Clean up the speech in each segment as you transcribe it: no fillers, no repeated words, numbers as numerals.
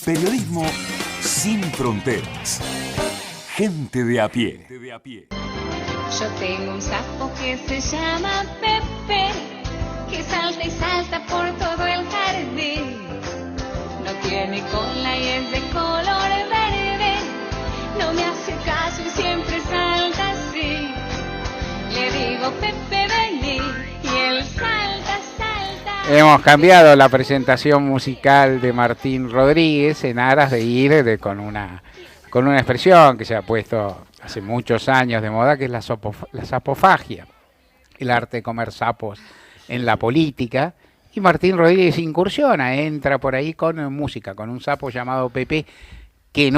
Periodismo sin fronteras. Gente de a pie. Yo tengo un sapo que se llama Pepe, que salta y salta por todo el jardín. No tiene cola y es de color verde. No me hace caso y siempre salta así. Le digo Pepe vení y él salta, salta. Hemos cambiado la presentación musical de Martín Rodríguez en aras de ir con una expresión que se ha puesto hace muchos años de moda, que es la sapofagia, el arte de comer sapos en la política. Y Martín Rodríguez incursiona, entra por ahí con música, con un sapo llamado Pepe, que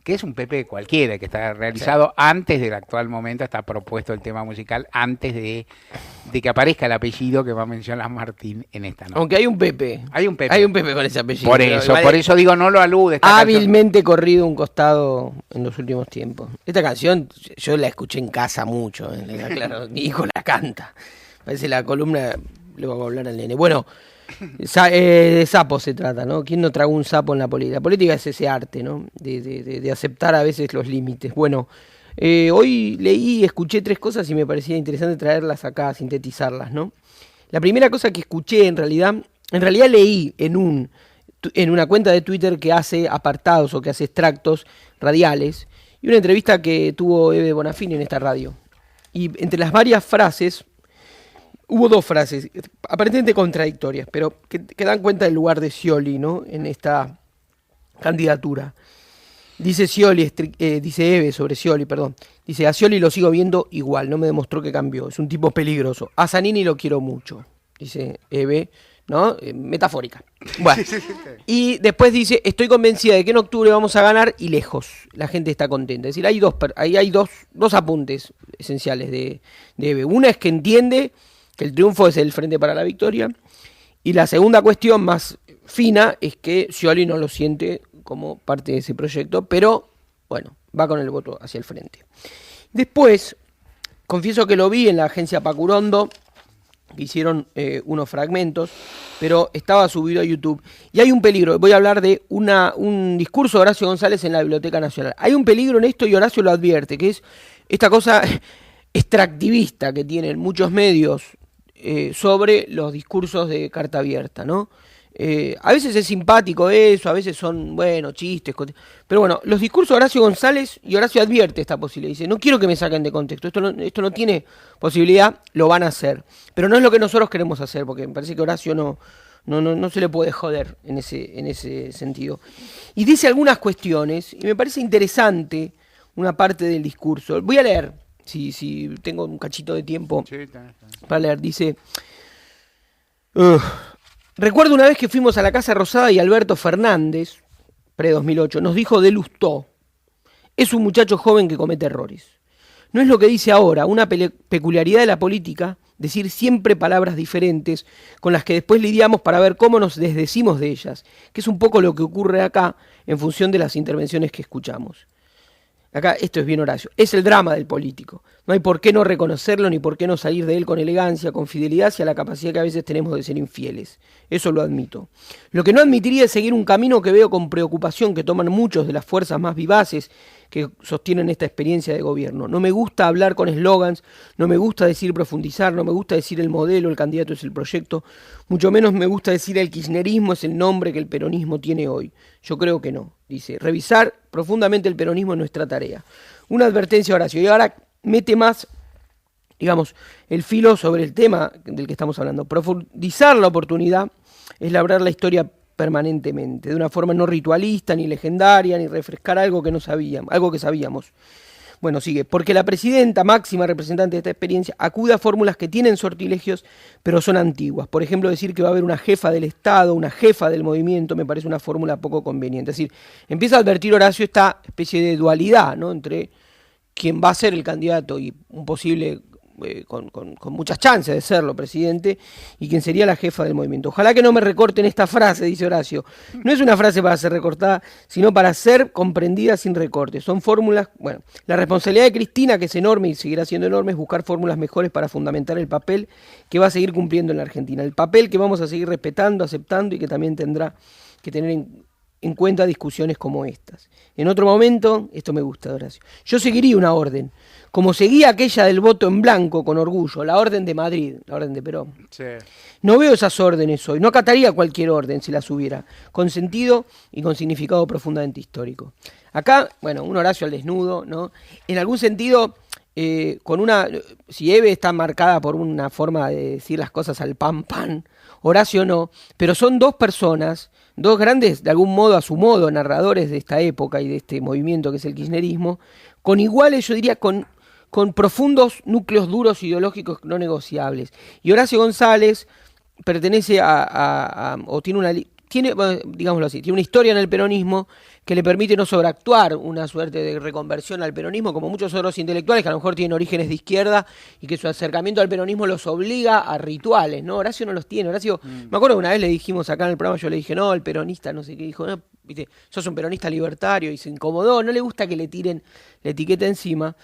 es un Pepe cualquiera, que está realizado antes del actual momento, está propuesto el tema musical antes de que aparezca el apellido que va a mencionar Martín en esta nota. Aunque hay un Pepe. Hay un Pepe con ese apellido. Por eso digo, no lo alude. Hábilmente corrido un costado en los últimos tiempos. Esta canción yo la escuché en casa mucho, claro, mi hijo la canta. Parece la columna, le voy a hablar al nene. Bueno, de sapos se trata, ¿no? ¿Quién no tragó un sapo en la política? La política es ese arte, ¿no? De aceptar a veces los límites. Bueno, hoy leí y escuché 3 cosas y me parecía interesante traerlas acá, sintetizarlas, ¿no? La primera cosa que escuché, en realidad leí en una cuenta de Twitter que hace apartados o que hace extractos radiales, y una entrevista que tuvo Eve Bonafini en esta radio. Y entre las varias frases, hubo 2 frases, aparentemente contradictorias, pero que dan cuenta del lugar de Scioli, ¿no? En esta candidatura. Dice Eve sobre Scioli, perdón. Dice, a Scioli lo sigo viendo igual, no me demostró que cambió, es un tipo peligroso. A Zanini lo quiero mucho, dice Eve, ¿no? Metafórica. Bueno. Y después dice, estoy convencida de que en octubre vamos a ganar y lejos. La gente está contenta. Es decir, hay dos apuntes esenciales de Eve. Una es que entiende que el triunfo es el Frente para la Victoria. Y la segunda cuestión más fina es que Scioli no lo siente como parte de ese proyecto, pero bueno, va con el voto hacia el frente. Después, confieso que lo vi en la agencia Pacurondo, que hicieron unos fragmentos, pero estaba subido a YouTube. Y hay un peligro, voy a hablar de un discurso de Horacio González en la Biblioteca Nacional. Hay un peligro en esto y Horacio lo advierte, que es esta cosa extractivista que tienen muchos medios sobre los discursos de carta abierta, ¿no? A veces es simpático eso, a veces son, chistes, pero bueno, los discursos de Horacio González, y Horacio advierte esta posibilidad, dice, no quiero que me saquen de contexto, esto no tiene posibilidad, lo van a hacer, pero no es lo que nosotros queremos hacer, porque me parece que Horacio no se le puede joder en ese sentido. Y dice algunas cuestiones, y me parece interesante una parte del discurso. Voy a leer, si tengo un cachito de tiempo para leer, dice... Recuerdo una vez que fuimos a la Casa Rosada y Alberto Fernández, pre-2008, nos dijo de Lustó, es un muchacho joven que comete errores. No es lo que dice ahora, una peculiaridad de la política, decir siempre palabras diferentes con las que después lidiamos para ver cómo nos desdecimos de ellas, que es un poco lo que ocurre acá en función de las intervenciones que escuchamos. Acá esto es bien Horacio, es el drama del político. No hay por qué no reconocerlo ni por qué no salir de él con elegancia, con fidelidad hacia la capacidad que a veces tenemos de ser infieles. Eso lo admito. Lo que no admitiría es seguir un camino que veo con preocupación que toman muchos de las fuerzas más vivaces que sostienen esta experiencia de gobierno. No me gusta hablar con eslogans, no me gusta decir profundizar, no me gusta decir el modelo, el candidato es el proyecto, mucho menos me gusta decir el kirchnerismo es el nombre que el peronismo tiene hoy. Yo creo que no. Dice, revisar profundamente el peronismo es nuestra tarea. Una advertencia, Horacio. Y ahora mete más, digamos, el filo sobre el tema del que estamos hablando. Profundizar la oportunidad es labrar la historia permanentemente, de una forma no ritualista, ni legendaria, ni refrescar algo que sabíamos. Bueno, sigue. Porque la presidenta, máxima representante de esta experiencia, acude a fórmulas que tienen sortilegios, pero son antiguas. Por ejemplo, decir que va a haber una jefa del Estado, una jefa del movimiento, me parece una fórmula poco conveniente. Es decir, empieza a advertir Horacio esta especie de dualidad, ¿no?, entre quien va a ser el candidato y un posible, con muchas chances de serlo, presidente, y quien sería la jefa del movimiento. Ojalá que no me recorten esta frase, dice Horacio. No es una frase para ser recortada, sino para ser comprendida sin recortes. Son fórmulas, la responsabilidad de Cristina, que es enorme y seguirá siendo enorme, es buscar fórmulas mejores para fundamentar el papel que va a seguir cumpliendo en la Argentina. El papel que vamos a seguir respetando, aceptando y que también tendrá que tener en cuenta discusiones como estas. En otro momento, esto me gusta de Horacio, yo seguiría una orden, como seguía aquella del voto en blanco con orgullo, la orden de Madrid, la orden de Perón. Sí. No veo esas órdenes hoy, no acataría cualquier orden si las hubiera, con sentido y con significado profundamente histórico. Acá, bueno, un Horacio al desnudo, ¿no? En algún sentido, si Eve está marcada por una forma de decir las cosas al pan, Horacio no, pero son dos personas, dos grandes, de algún modo, a su modo, narradores de esta época y de este movimiento que es el kirchnerismo, con iguales, yo diría, con profundos núcleos duros ideológicos no negociables. Y Horacio González pertenece o tiene, bueno, digámoslo así, tiene una historia en el peronismo que le permite no sobreactuar una suerte de reconversión al peronismo, como muchos otros intelectuales que a lo mejor tienen orígenes de izquierda y que su acercamiento al peronismo los obliga a rituales, ¿no? Horacio no los tiene. Horacio, me acuerdo que una vez le dijimos acá en el programa, yo le dije, no, el peronista, no sé qué, dijo, no, viste, sos un peronista libertario, y se incomodó, no le gusta que le tiren la etiqueta encima,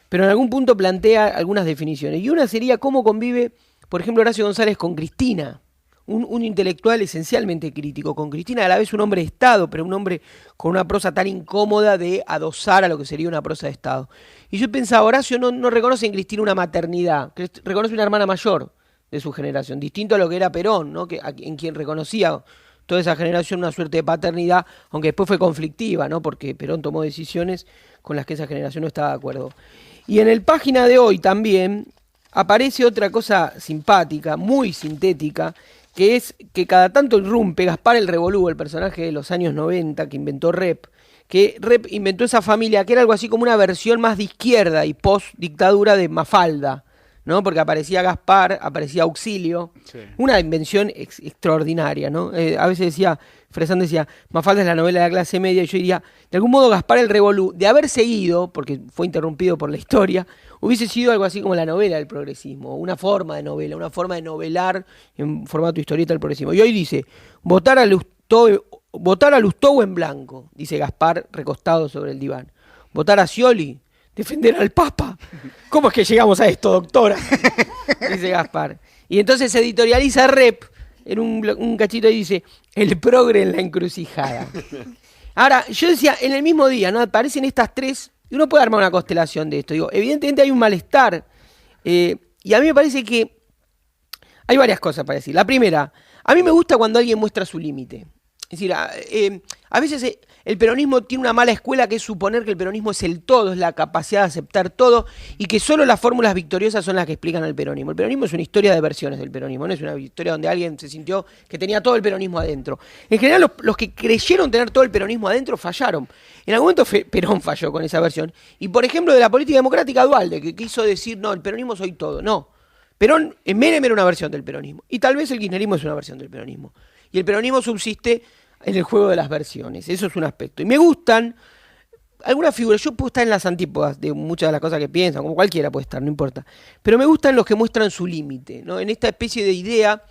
pero en algún punto plantea algunas definiciones. Y una sería cómo convive, por ejemplo, Horacio González con Cristina, un intelectual esencialmente crítico, con Cristina a la vez un hombre de Estado, pero un hombre con una prosa tan incómoda de adosar a lo que sería una prosa de Estado. Y yo pensaba, Horacio no reconoce en Cristina una maternidad, reconoce una hermana mayor de su generación, distinto a lo que era Perón, ¿no? En quien reconocía toda esa generación una suerte de paternidad, aunque después fue conflictiva, ¿no? Porque Perón tomó decisiones con las que esa generación no estaba de acuerdo. Y en el Página de Hoy también aparece otra cosa simpática, muy sintética, que es que cada tanto irrumpe Gaspar el Revolú, el personaje de los años 90 que inventó Rep, que Rep inventó esa familia que era algo así como una versión más de izquierda y post-dictadura de Mafalda, ¿no? Porque aparecía Gaspar, aparecía Auxilio, sí. Una invención extraordinaria, ¿no? A veces decía, Fresán decía, Mafalda es la novela de la clase media, y yo diría, de algún modo Gaspar el Revolú, de haber seguido, porque fue interrumpido por la historia, hubiese sido algo así como la novela del progresismo, una forma de novela, una forma de novelar en formato historieta del progresismo. Y hoy dice, votar a Lustó en blanco, dice Gaspar recostado sobre el diván. Votar a Scioli, defender al Papa. ¿Cómo es que llegamos a esto, doctora? Dice Gaspar. Y entonces se editorializa Rep en un cachito y dice, el progre en la encrucijada. Ahora, yo decía, en el mismo día, ¿no? Aparecen estas tres, y uno puede armar una constelación de esto. Digo, evidentemente hay un malestar. Y a mí me parece que hay varias cosas para decir. La primera, a mí me gusta cuando alguien muestra su límite. Es decir, a veces el peronismo tiene una mala escuela que es suponer que el peronismo es el todo, es la capacidad de aceptar todo y que solo las fórmulas victoriosas son las que explican el peronismo. El peronismo es una historia de versiones del peronismo, no es una historia donde alguien se sintió que tenía todo el peronismo adentro. En general, los que creyeron tener todo el peronismo adentro fallaron. En algún momento Perón falló con esa versión. Y, por ejemplo, de la política democrática Duhalde, que quiso decir, no, el peronismo soy todo. No. Perón, Menem era una versión del peronismo. Y tal vez el kirchnerismo es una versión del peronismo. Y el peronismo subsiste en el juego de las versiones. Eso es un aspecto. Y me gustan algunas figuras. Yo puedo estar en las antípodas de muchas de las cosas que piensan, como cualquiera puede estar, no importa. Pero me gustan los que muestran su límite, ¿no? En esta especie de idea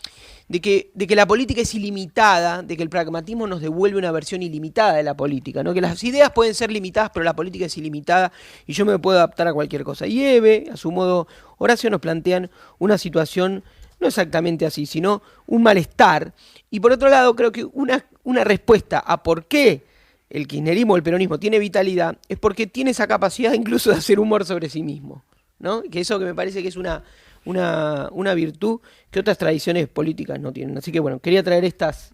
de que la política es ilimitada, de que el pragmatismo nos devuelve una versión ilimitada de la política, ¿no? Que las ideas pueden ser limitadas, pero la política es ilimitada y yo me puedo adaptar a cualquier cosa. Y Eve, a su modo, Horacio nos plantean una situación no exactamente así, sino un malestar. Y por otro lado, creo que una respuesta a por qué el kirchnerismo o el peronismo tiene vitalidad es porque tiene esa capacidad incluso de hacer humor sobre sí mismo, ¿no? Que eso que me parece que es una virtud que otras tradiciones políticas no tienen. Así que bueno, quería traer estos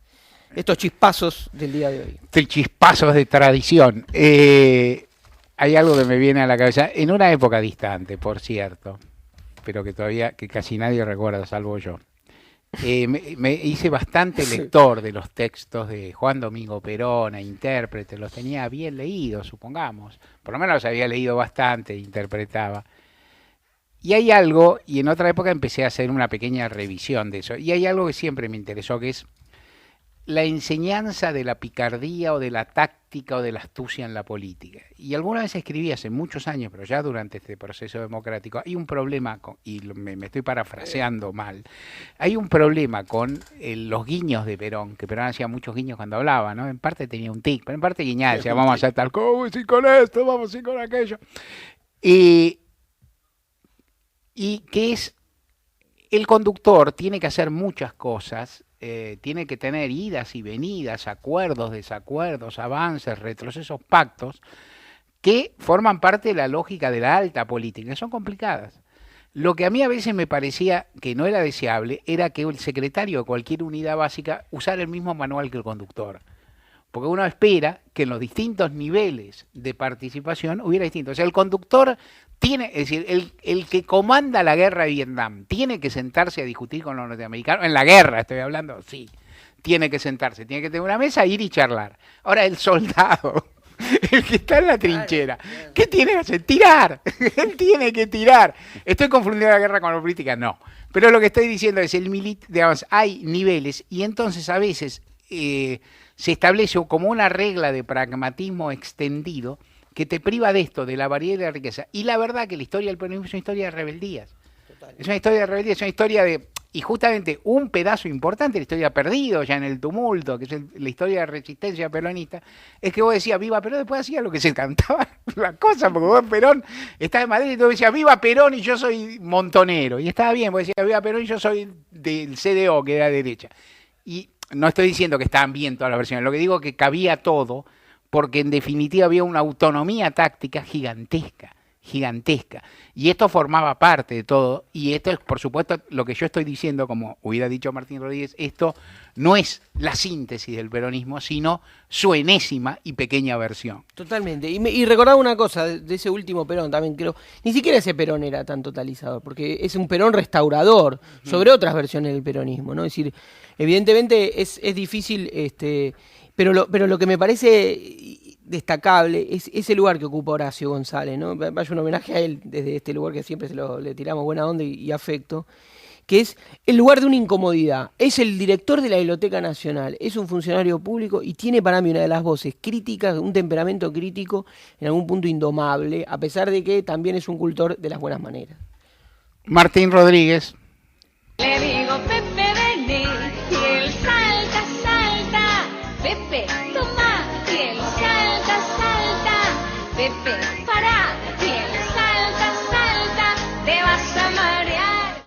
chispazos del día de hoy. Chispazos de tradición. Hay algo que me viene a la cabeza, en una época distante, por cierto, pero que casi nadie recuerda, salvo yo. Me hice bastante lector de los textos de Juan Domingo Perón, intérprete, los tenía bien leídos, supongamos. Por lo menos los había leído bastante, interpretaba. Y hay algo, y en otra época empecé a hacer una pequeña revisión de eso, y hay algo que siempre me interesó, que es la enseñanza de la picardía o de la táctica o de la astucia en la política. Y alguna vez escribí hace muchos años, pero ya durante este proceso democrático, hay un problema, y me estoy parafraseando mal, hay un problema con los guiños de Perón, que Perón hacía muchos guiños cuando hablaba, ¿no? En parte tenía un tic, pero en parte guiñaba, decía, vamos a hacer tal cosa, y con esto, vamos a ir con aquello. Y que es, el conductor tiene que hacer muchas cosas tiene que tener idas y venidas, acuerdos, desacuerdos, avances, retrocesos, pactos, que forman parte de la lógica de la alta política, que son complicadas. Lo que a mí a veces me parecía que no era deseable era que el secretario de cualquier unidad básica usara el mismo manual que el conductor. Porque uno espera que en los distintos niveles de participación hubiera distintos. O sea, el conductor tiene, es decir, el que comanda la guerra de Vietnam, tiene que sentarse a discutir con los norteamericanos. En la guerra estoy hablando, sí. Tiene que sentarse, tiene que tener una mesa, ir y charlar. Ahora, el soldado, el que está en la trinchera, ¿qué tiene que hacer? Tirar. Él tiene que tirar. ¿Estoy confundiendo la guerra con la política? No. Pero lo que estoy diciendo es, digamos, hay niveles y entonces a veces se establece como una regla de pragmatismo extendido que te priva de esto, de la variedad y de la riqueza. Y la verdad que la historia del peronismo es una historia de rebeldías. Es una historia de rebeldías, es una historia de... Y justamente un pedazo importante de la historia perdido ya en el tumulto, que es la historia de resistencia peronista, es que vos decías viva Perón, después hacía lo que se cantaba la cosa, porque vos Perón estaba en Madrid y tú decías viva Perón y yo soy montonero. Y estaba bien, vos decías viva Perón y yo soy del CDO, que era derecha. Y no estoy diciendo que estaban bien todas las versiones, lo que digo es que cabía todo, porque en definitiva había una autonomía táctica gigantesca. Y esto formaba parte de todo, y esto es, por supuesto, lo que yo estoy diciendo, como hubiera dicho Martín Rodríguez, esto no es la síntesis del peronismo, sino su enésima y pequeña versión. Totalmente. Y recordaba una cosa de ese último Perón también, creo, ni siquiera ese Perón era tan totalizador, porque es un Perón restaurador sobre otras versiones del peronismo, ¿no? Es decir, evidentemente es difícil, pero lo que me parece destacable es ese lugar que ocupa Horacio González, ¿no? Vaya un homenaje a él desde este lugar que siempre le tiramos buena onda y afecto, que es el lugar de una incomodidad. Es el director de la Biblioteca Nacional, es un funcionario público y tiene para mí una de las voces críticas, un temperamento crítico, en algún punto indomable, a pesar de que también es un cultor de las buenas maneras. Martín Rodríguez. Le digo Pepe, vení, y él salta, salta. Pepe, toma, y él salta, salta. Pepe, para